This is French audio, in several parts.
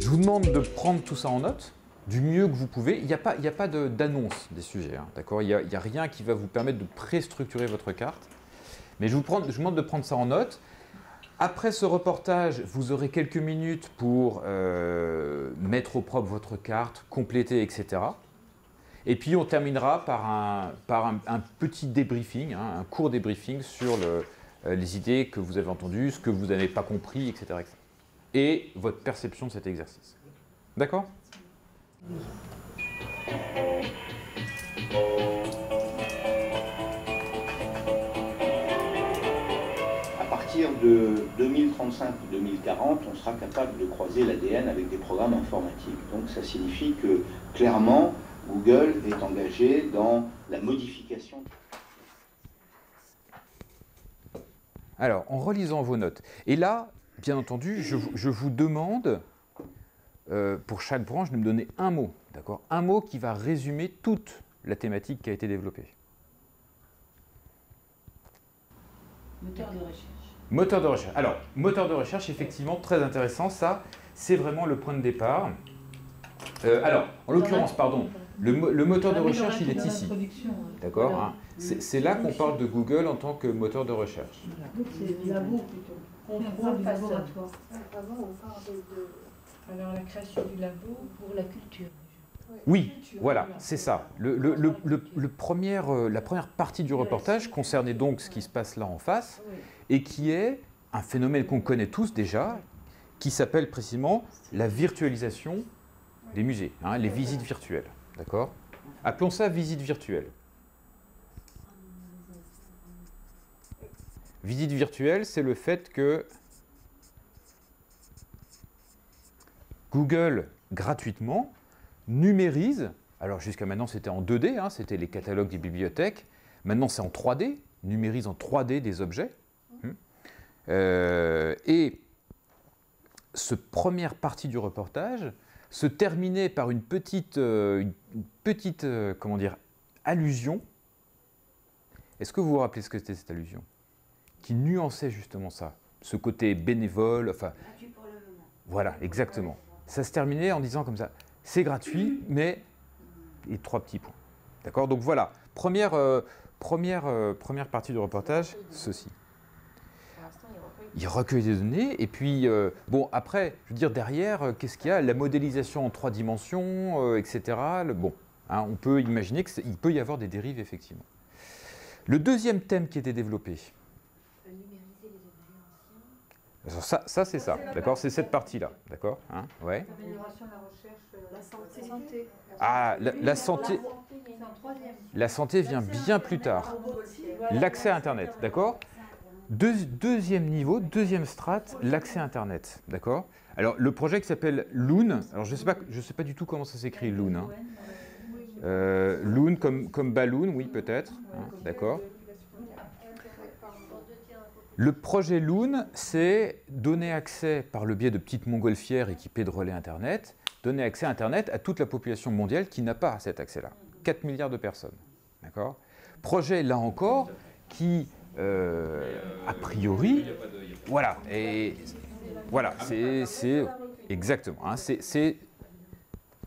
Je vous demande de prendre tout ça en note, du mieux que vous pouvez. Il n'y a pas d'annonce des sujets, hein, d'accord? Il n'y a rien qui va vous permettre de pré-structurer votre carte. Mais je vous demande de prendre ça en note. Après ce reportage, vous aurez quelques minutes pour mettre au propre votre carte, compléter, etc. Et puis on terminera par un petit débriefing, hein, un court débriefing sur les idées que vous avez entendues, ce que vous n'avez pas compris, etc., etc. Et votre perception de cet exercice. D'accord ? À partir de 2035 ou 2040, on sera capable de croiser l'ADN avec des programmes informatiques. Donc ça signifie que, clairement, Google est engagé dans la modification. Alors, en relisant vos notes, et là, bien entendu, je vous demande, pour chaque branche, de me donner un mot, d'accord ? Un mot qui va résumer toute la thématique qui a été développée. Moteur de recherche. Moteur de recherche. Alors, moteur de recherche, effectivement, très intéressant. Ça, c'est vraiment le point de départ. Alors, en l'occurrence, pardon, le moteur de recherche, il est ici. D'accord, hein. C'est là qu'on parle de Google en tant que moteur de recherche. Donc c'est labo plutôt. Contrôle du laboratoire. Avant, on parlait de... Alors la création du labo pour la culture. Oui, voilà, c'est ça. La première partie du reportage concernait donc ce qui se passe là en face et qui est un phénomène qu'on connaît tous déjà, qui s'appelle précisément la virtualisation des musées, hein, les visites virtuelles. D'accord ? Appelons ça visite virtuelle. Visite virtuelle, c'est le fait que Google, gratuitement, numérise, alors jusqu'à maintenant c'était en 2D, hein, c'était les catalogues des bibliothèques, maintenant c'est en 3D, numérise en 3D des objets. Et cette première partie du reportage se terminait par une petite comment dire, allusion. Est-ce que vous vous rappelez ce que c'était cette allusion ? Qui nuançait justement ça, ce côté bénévole, enfin... Gratuit pour le moment. Voilà, exactement. Ça se terminait en disant comme ça, c'est gratuit, mais... Et 3 petits points. D'accord ? Donc voilà, première partie du reportage, ceci. Il recueille des données, et puis, bon, après, je veux dire, derrière, qu'est-ce qu'il y a ? La modélisation en 3 dimensions, etc. Bon, hein, on peut imaginer qu'il peut y avoir des dérives, effectivement. Le deuxième thème qui était développé. Alors ça c'est ça, d'accord ? C'est cette partie-là, d'accord, hein, ouais. L'amélioration de la recherche, la santé. Ah, la santé. La santé vient bien plus tard. L'accès à Internet, d'accord ? Deuxième niveau, deuxième strate, l'accès à Internet, d'accord ? Alors, le projet qui s'appelle Loon, alors je sais pas du tout comment ça s'écrit, Loon. Hein. Loon comme balloon, oui, peut-être, hein, d'accord ? Le projet Loon, c'est donner accès, par le biais de petites montgolfières équipées de relais Internet, donner accès à Internet à toute la population mondiale qui n'a pas cet accès-là. 4 milliards de personnes. D'accord ? Projet, là encore, qui, a priori, voilà, et voilà, c'est exactement, hein, c'est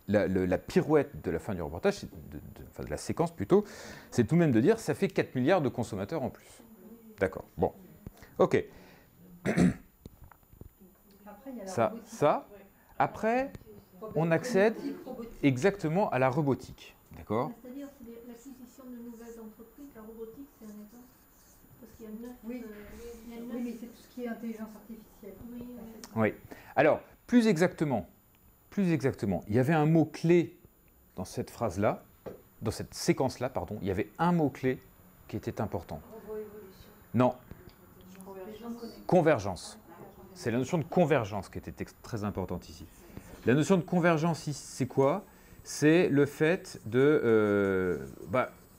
la pirouette de la fin du reportage, enfin de la séquence plutôt, c'est tout de même de dire ça fait 4 milliards de consommateurs en plus. D'accord, bon. Ok. Ça. Après, on accède exactement à la robotique. D'accord ? C'est-à-dire l'acquisition de nouvelles entreprises, la robotique, c'est un exemple. Parce qu'il y a 9... Oui, mais c'est tout ce qui est intelligence artificielle. Oui. Alors, plus exactement, il y avait un mot-clé dans cette phrase-là, dans cette séquence-là, pardon, il y avait un mot-clé qui était important. Non. Convergence. C'est la notion de convergence qui était très importante ici. La notion de convergence, c'est quoi ? C'est le fait de,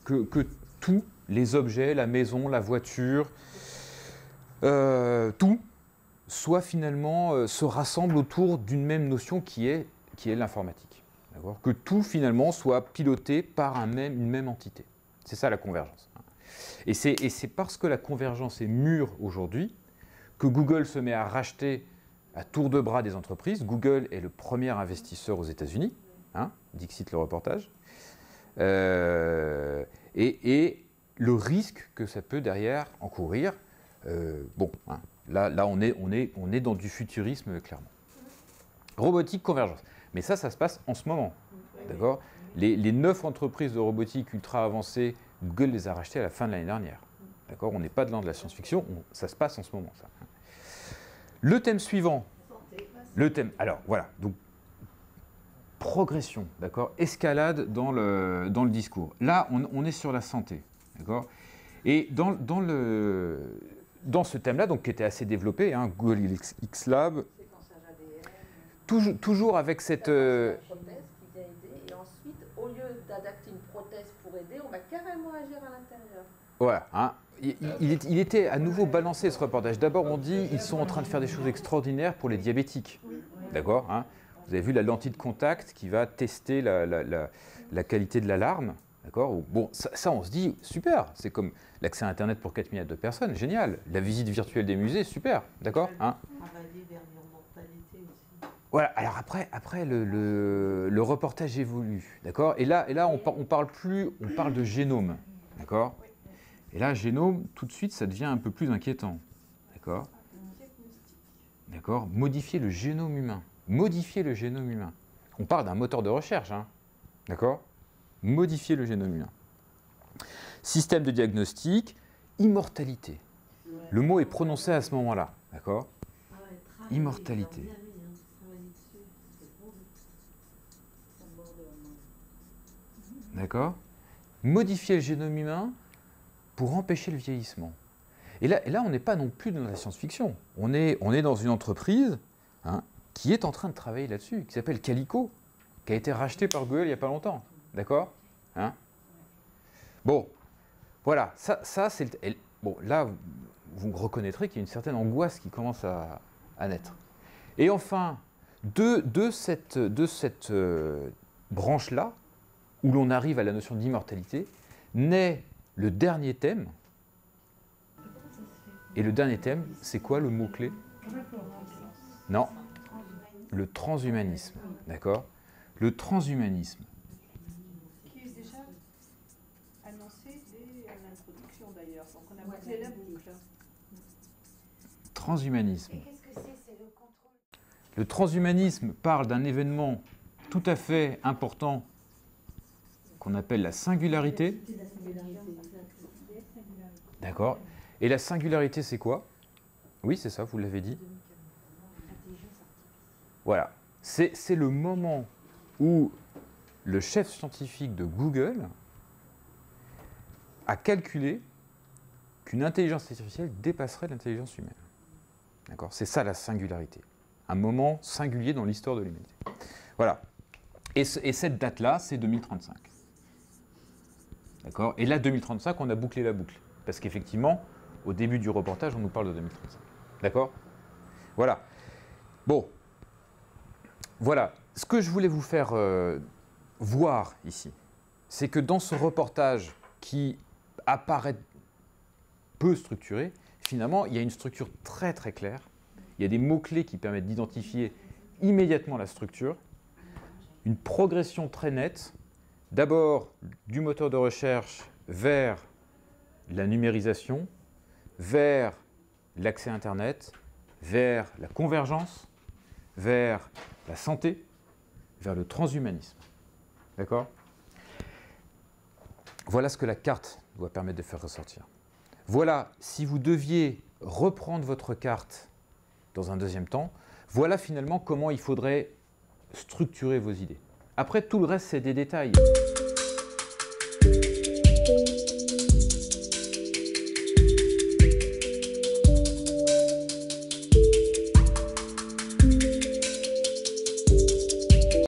que tous les objets, la maison, la voiture, tout, soit finalement, se rassemble autour d'une même notion qui est l'informatique. Que tout finalement soit piloté par une même entité. C'est ça la convergence. Et c'est parce que la convergence est mûre aujourd'hui que Google se met à à tour de bras des entreprises. Google est le premier investisseur aux États-Unis, hein, dixit le reportage. Et le risque que ça peut derrière encourir, bon, hein, là on est dans du futurisme clairement. Robotique, convergence. Mais ça se passe en ce moment. D'accord ? Les 9 entreprises de robotique ultra avancées, Google les a rachetées à la fin de l'année dernière. D'accord ? On n'est pas dans de la science-fiction, ça se passe en ce moment. Ça. Le thème suivant. Le thème. Alors voilà. Donc, progression, d'accord ? Escalade dans le discours. Là, on est sur la santé. D'accord ? Et dans ce thème-là, donc, qui était assez développé, hein, Google X Lab, toujours avec cette... prothèse qui vient aider, et ensuite, au lieu d'adapter une prothèse pour aider, on va carrément agir à l'intérieur. Voilà, hein. Il était à nouveau balancé ce reportage. D'abord, on dit ils sont en train de faire des choses extraordinaires pour les diabétiques. D'accord, hein. Vous avez vu la lentille de contact qui va tester la qualité de l'alarme. D'accord. Bon, ça, on se dit, super, c'est comme l'accès à Internet pour 4 milliards de personnes, génial. La visite virtuelle des musées, super. D'accord, hein. Voilà, alors après le reportage évolue, d'accord ? Et là on parle de génome, d'accord ? Et là, génome, tout de suite, ça devient un peu plus inquiétant, d'accord ? D'accord ? Modifier le génome humain. Modifier le génome humain. On parle d'un moteur de recherche, hein, d'accord ? Modifier le génome humain. Système de diagnostic, immortalité. Le mot est prononcé à ce moment-là, d'accord ? Immortalité. D'accord ? Modifier le génome humain pour empêcher le vieillissement. Et là on n'est pas non plus dans la science-fiction. On est dans une entreprise, hein, qui est en train de travailler là-dessus, qui s'appelle Calico, qui a été racheté par Google il n'y a pas longtemps. D'accord, hein? Bon, voilà, ça c'est... Bon, là, vous reconnaîtrez qu'il y a une certaine angoisse qui commence à naître. Et enfin, de cette branche-là, où l'on arrive à la notion d'immortalité, naît le dernier thème. Et le dernier thème, c'est quoi le mot-clé? Non, le transhumanisme. D'accord? Le transhumanisme. Qui est déjà annoncé dès l'introduction d'ailleurs. Donc on a bouclé la boucle. Transhumanisme. Et qu'est-ce que c'est? C'est le contrôle. Le transhumanisme parle d'un événement tout à fait important qu'on appelle la singularité. D'accord. Et la singularité, c'est quoi? Oui, c'est ça, vous l'avez dit. Voilà. C'est le moment où le chef scientifique de Google a calculé qu'une intelligence artificielle dépasserait l'intelligence humaine. D'accord. C'est ça la singularité. Un moment singulier dans l'histoire de l'humanité. Voilà. Et cette date-là, c'est 2035. D'accord. Et là, 2035, on a bouclé la boucle. Parce qu'effectivement, au début du reportage, on nous parle de 2035. D'accord? Voilà. Bon. Voilà. Ce que je voulais vous faire voir ici, c'est que dans ce reportage qui apparaît peu structuré, finalement, il y a une structure très très claire. Il y a des mots-clés qui permettent d'identifier immédiatement la structure. Une progression très nette. D'abord, du moteur de recherche vers la numérisation, vers l'accès à Internet, vers la convergence, vers la santé, vers le transhumanisme. D'accord? Voilà ce que la carte doit permettre de faire ressortir. Voilà, si vous deviez reprendre votre carte dans un deuxième temps, voilà finalement comment il faudrait structurer vos idées. Après, tout le reste, c'est des détails.